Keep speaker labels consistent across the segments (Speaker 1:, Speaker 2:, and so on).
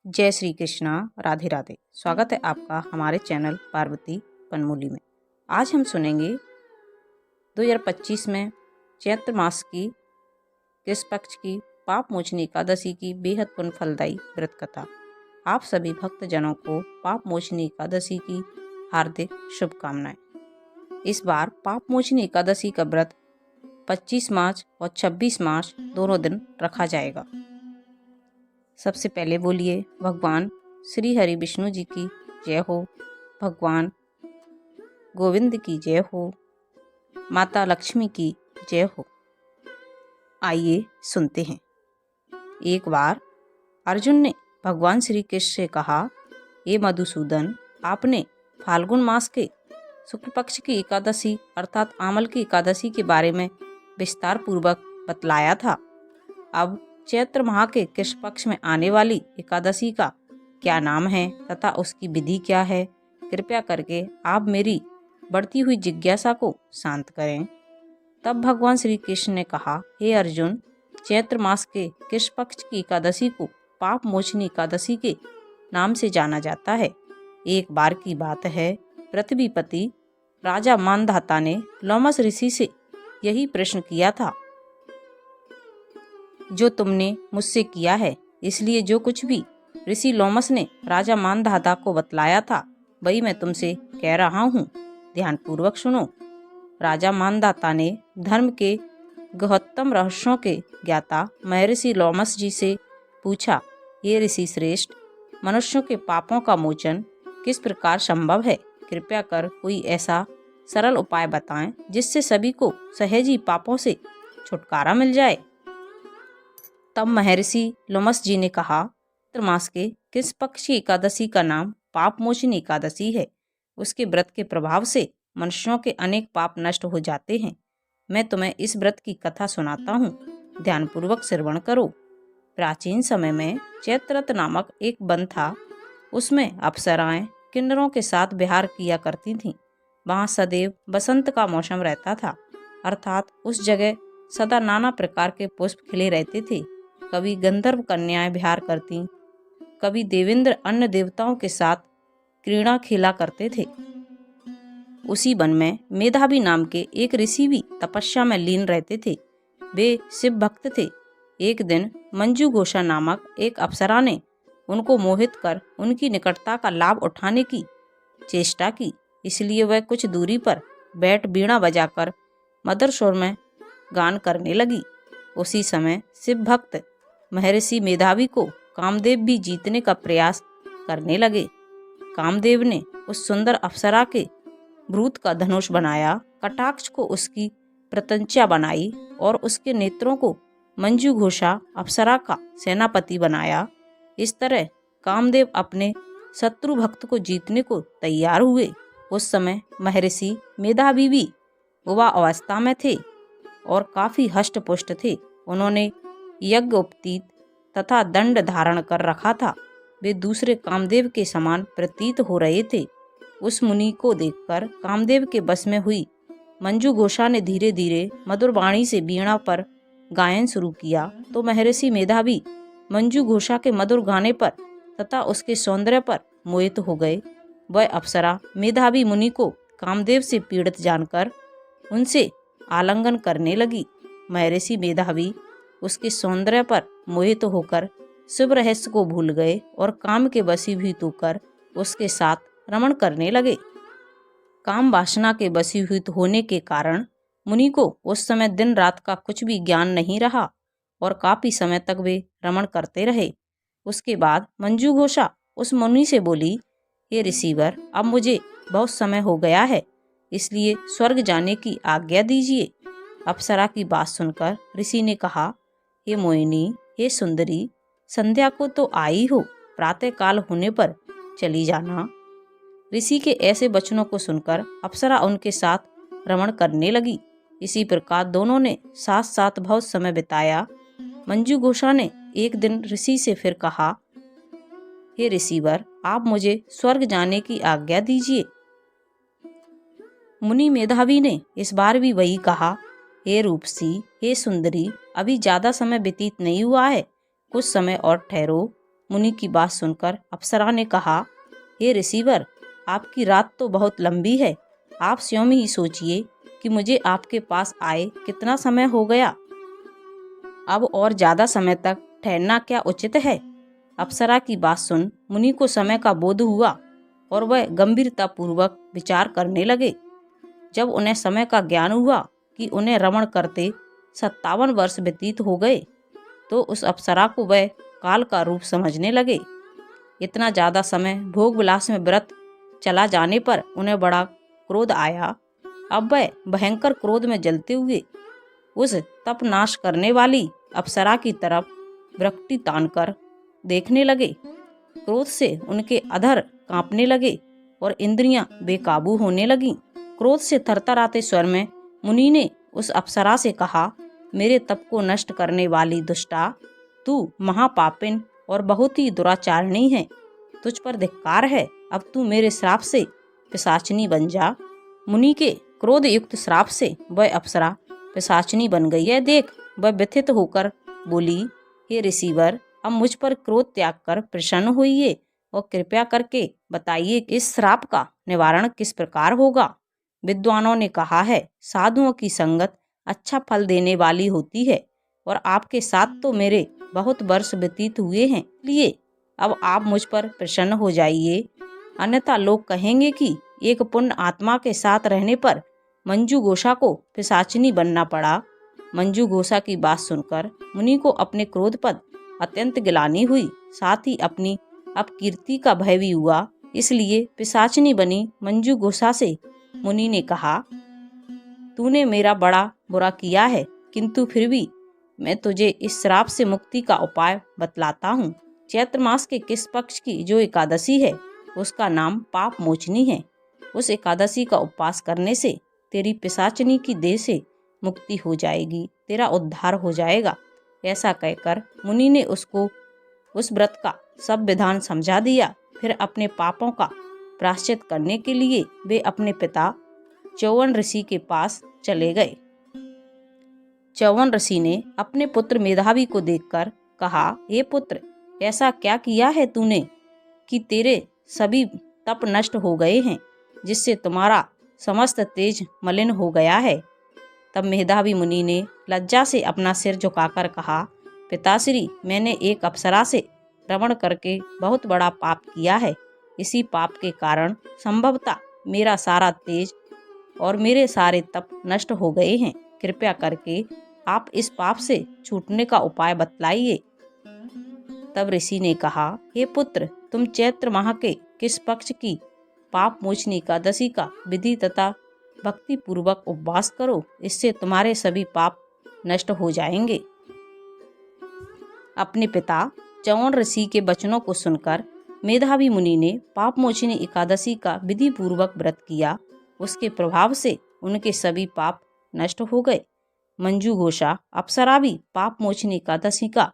Speaker 1: जय श्री कृष्णा। राधे राधे। स्वागत है आपका हमारे चैनल पार्वती पनमूली में। आज हम सुनेंगे 2025 में चैत्र मास की कृष्ण पक्ष की पाप मोचनी एकादशी की बेहद पुण्य फलदायी व्रत कथा। आप सभी भक्तजनों को पाप मोचनी एकादशी की हार्दिक शुभकामनाएं। इस बार पाप मोचनी एकादशी का व्रत 25 मार्च और 26 मार्च दोनों दिन रखा जाएगा। सबसे पहले बोलिए भगवान श्री हरि विष्णु जी की जय हो, भगवान गोविंद की जय हो, माता लक्ष्मी की जय हो। आइए सुनते हैं। एक बार अर्जुन ने भगवान श्री कृष्ण से कहा, हे मधुसूदन, आपने फाल्गुन मास के शुक्ल पक्ष की एकादशी अर्थात आमल की एकादशी के बारे में विस्तार पूर्वक बतलाया था। अब चैत्र माह के कृष्ण पक्ष में आने वाली एकादशी का क्या नाम है तथा उसकी विधि क्या है, कृपया करके आप मेरी बढ़ती हुई जिज्ञासा को शांत करें। तब भगवान श्री कृष्ण ने कहा, हे अर्जुन, चैत्र मास के कृष्ण पक्ष की एकादशी को पाप मोचनी एकादशी के नाम से जाना जाता है। एक बार की बात है, पृथ्वीपति राजा मानधाता ने लोमस ऋषि से यही प्रश्न किया था जो तुमने मुझसे किया है। इसलिए जो कुछ भी ऋषि लोमस ने राजा मानधाता को बतलाया था वही मैं तुमसे कह रहा हूँ। ध्यानपूर्वक सुनो। राजा मानधाता ने धर्म के गहनतम रहस्यों के ज्ञाता महर्षि लोमस जी से पूछा, ये ऋषि श्रेष्ठ, मनुष्यों के पापों का मोचन किस प्रकार संभव है? कृपया कर कोई ऐसा सरल उपाय बताएं जिससे सभी को सहज ही पापों से छुटकारा मिल जाए। तब महर्षि लोमस जी ने कहा, चैत्र मास के कृष्ण पक्ष की एकादशी का नाम पाप मोचनी एकादशी है। उसके व्रत के प्रभाव से मनुष्यों के अनेक पाप नष्ट हो जाते हैं। मैं तुम्हें इस व्रत की कथा सुनाता हूँ, ध्यानपूर्वक श्रवण करो। प्राचीन समय में चैत्ररथ नामक एक वन था। उसमें अप्सराएं किन्नरों के साथ विहार किया करती थीं। वहाँ सदैव बसंत का मौसम रहता था, अर्थात उस जगह सदा नाना प्रकार के पुष्प खिले रहते थे। कभी गंधर्व कन्याएं विहार करती, कभी देवेंद्र अन्य देवताओं के साथ क्रीड़ा खेला करते थे। उसी वन में मेधावी नाम के एक ऋषि भी तपस्या में लीन रहते थे। वे शिव भक्त थे। एक दिन मंजू घोषा नामक एक अप्सरा ने उनको मोहित कर उनकी निकटता का लाभ उठाने की चेष्टा की। इसलिए वह कुछ दूरी पर बैठ वीणा बजाकर मधुर स्वर में गान करने लगी। उसी समय शिव भक्त महर्षि मेधावी को कामदेव भी जीतने का प्रयास करने लगे। कामदेव ने उस सुंदर अप्सरा के भ्रूत का धनुष बनाया, कटाक्ष को उसकी प्रत्यंचा बनाई और उसके नेत्रों को मंजू घोषा अप्सरा का सेनापति बनाया। इस तरह कामदेव अपने शत्रु भक्त को जीतने को तैयार हुए। उस समय महर्षि मेधावी भी युवा अवस्था में थे और काफी हष्ट-पुष्ट थे। उन्होंने यज्ञ उपवीत तथा दंड धारण कर रखा था। वे दूसरे कामदेव के समान प्रतीत हो रहे थे। उस मुनि को देखकर कामदेव के बस में हुई मंजू घोषा ने धीरे धीरे मधुर वाणी से वीणा पर गायन शुरू किया तो महर्षि मेधावी मंजू घोषा के मधुर गाने पर तथा उसके सौंदर्य पर मोहित हो गए। वह अप्सरा मेधावी मुनि को कामदेव से पीड़ित जानकर उनसे आलिंगन करने लगी। महर्षि मेधावी उसके सौंदर्य पर मोहित होकर शिव रहस्य को भूल गए और काम के वशीभूत होकर उसके साथ रमण करने लगे। काम वासना के वशीभूत होने के कारण मुनि को उस समय दिन रात का कुछ भी ज्ञान नहीं रहा और काफी समय तक वे रमण करते रहे। उसके बाद मंजू घोषा उस मुनि से बोली, हे ऋषिवर, अब मुझे बहुत समय हो गया है, इसलिए स्वर्ग जाने की आज्ञा दीजिए। अप्सरा की बात सुनकर ऋषि ने कहा, हे मोहिनी, हे सुंदरी, संध्या को तो आई हो, प्रातः काल होने पर चली जाना। ऋषि के ऐसे वचनों को सुनकर अप्सरा उनके साथ रमण करने लगी। इसी प्रकार दोनों ने साथ साथ बहुत समय बिताया। मंजू घोषा ने एक दिन ऋषि से फिर कहा, हे ऋषिवर, आप मुझे स्वर्ग जाने की आज्ञा दीजिए। मुनि मेधावी ने इस बार भी वही कहा, हे रूपसी, हे सुंदरी, अभी ज्यादा समय व्यतीत नहीं हुआ है, कुछ समय और ठहरो, मुनि की बात सुनकर अप्सरा ने कहा, हे ऋषिवर, आपकी रात तो बहुत लंबी है। आप स्वयं ही सोचिए कि मुझे आपके पास आए कितना समय हो गया। अब और ज़्यादा समय तक ठहरना क्या उचित है? अप्सरा की बात सुन मुनि को समय का बोध हुआ और वह गंभीरतापूर्वक विचार करने लगे। जब उन्हें समय का ज्ञान हुआ कि उन्हें रमण करते 57 वर्ष व्यतीत हो गए, तो उस अप्सरा को वह काल का रूप समझने लगे। इतना ज़्यादा समय भोग विलास में व्रत चला जाने पर उन्हें बड़ा क्रोध आया। अब वह भयंकर क्रोध में जलते हुए उस तप नाश करने वाली अप्सरा की तरफ वृक्ति तानकर देखने लगे। क्रोध से उनके अधर कांपने लगे और इंद्रियां बेकाबू होने लगीं। क्रोध से थरथराते स्वर में मुनि ने उस अप्सरा से कहा, मेरे तप को नष्ट करने वाली दुष्टा, तू महापापिन और बहुत ही दुराचारणी है। तुझ पर धिक्कार है। अब तू मेरे श्राप से पिशाचिनी बन जा। मुनि के क्रोध युक्त श्राप से वह अप्सरा पिशाचिनी बन गई है देख वह व्यथित होकर बोली, हे ऋषिवर, अब मुझ पर क्रोध त्याग कर प्रसन्न होइए और कृपया करके बताइए इस श्राप का निवारण किस प्रकार होगा। विद्वानों ने कहा है, साधुओं की संगत अच्छा फल देने वाली होती है और आपके साथ तो मेरे बहुत वर्ष व्यतीत हुए हैं, इसलिए अब आप मुझ पर प्रसन्न हो जाइए, अन्यथा लोग कहेंगे कि एक पुण्य आत्मा के साथ रहने पर मंजू घोषा को पिशाचिनी बनना पड़ा। मंजू घोषा की बात सुनकर मुनि को अपने क्रोध पर अत्यंत गिलानी हुई, साथ ही अपनी अपकीर्ति का भय भी हुआ। इसलिए पिशाचिनी बनी मंजू घोषा से मुनि ने कहा, तूने मेरा बड़ा बुरा किया है, किंतु फिर भी मैं तुझे इस श्राप से मुक्ति का उपाय बतलाता हूँ। चैत्र मास के किस पक्ष की जो एकादशी है उसका नाम पाप मोचनी है। उस एकादशी का उपवास करने से तेरी पिशाचिनी की देह से मुक्ति हो जाएगी, तेरा उद्धार हो जाएगा। ऐसा कहकर मुनि ने उसको उस व्रत का सब विधान समझा दिया। फिर अपने पापों का प्रायश्चित करने के लिए वे अपने पिता च्यवन ऋषि के पास चले गए। च्यवन ऋषि ने अपने पुत्र मेधावी को देखकर कहा, हे पुत्र, ऐसा क्या किया है तूने कि तेरे सभी तप नष्ट हो गए हैं, जिससे तुम्हारा समस्त तेज मलिन हो गया है। तब मेधावी मुनि ने लज्जा से अपना सिर झुकाकर कहा, पिताश्री, मैंने एक अप्सरा से रमण करके बहुत बड़ा पाप किया है। इसी पाप के कारण संभवतः मेरा सारा तेज और मेरे सारे तप नष्ट हो गए हैं। कृपया करके आप इस पाप से छूटने का उपाय बतलाइए। तब ऋषि ने कहा, हे पुत्र, तुम चैत्र माह के किस पक्ष की पाप मोचनी एकादशी का विधि तथा भक्ति पूर्वक उपवास करो, इससे तुम्हारे सभी पाप नष्ट हो जाएंगे। अपने पिता च्यवन ऋषि के वचनों को सुनकर मेधावी मुनि ने पाप मोचनी एकादशी का विधि पूर्वक व्रत किया। उसके प्रभाव से उनके सभी पाप नष्ट हो गए। मंजू घोषा अप्सरा भी पाप मोचनी एकादशी का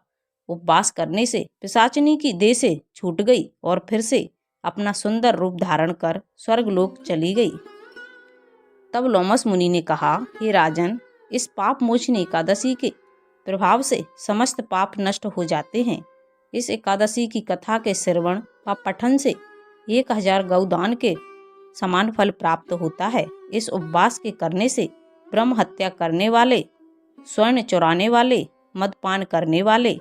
Speaker 1: उपवास करने से पिशाचिनी की देह से छूट गई और फिर से अपना सुंदर रूप धारण कर स्वर्गलोक चली गई। तब लोमस मुनि ने कहा, हे राजन, इस पाप मोचनी एकादशी के प्रभाव से समस्त पाप नष्ट हो जाते हैं। इस एकादशी की कथा के श्रवण व पठन से 1000 गौदान के समान फल प्राप्त होता है। इस उपवास के करने से ब्रह्म हत्या करने वाले, स्वर्ण चुराने वाले, मदपान करने वाले,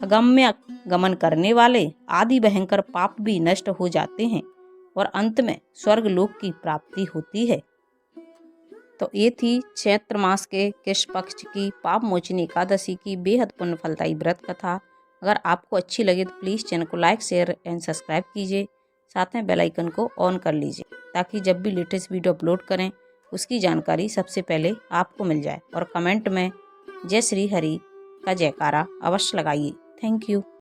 Speaker 1: अगम्य गमन करने वाले आदि भयंकर पाप भी नष्ट हो जाते हैं और अंत में स्वर्गलोक की प्राप्ति होती है। तो ये थी चैत्र मास के कृष्ण पक्ष की पाप मोचनी एकादशी की बेहद पुण्य फलदायी व्रत कथा। अगर आपको अच्छी लगे तो प्लीज़ चैनल को लाइक, शेयर एंड सब्सक्राइब कीजिए। साथ में बेल आइकन को ऑन कर लीजिए ताकि जब भी लेटेस्ट वीडियो अपलोड करें उसकी जानकारी सबसे पहले आपको मिल जाए। और कमेंट में जय श्री हरि का जयकारा अवश्य लगाइए। Thank you.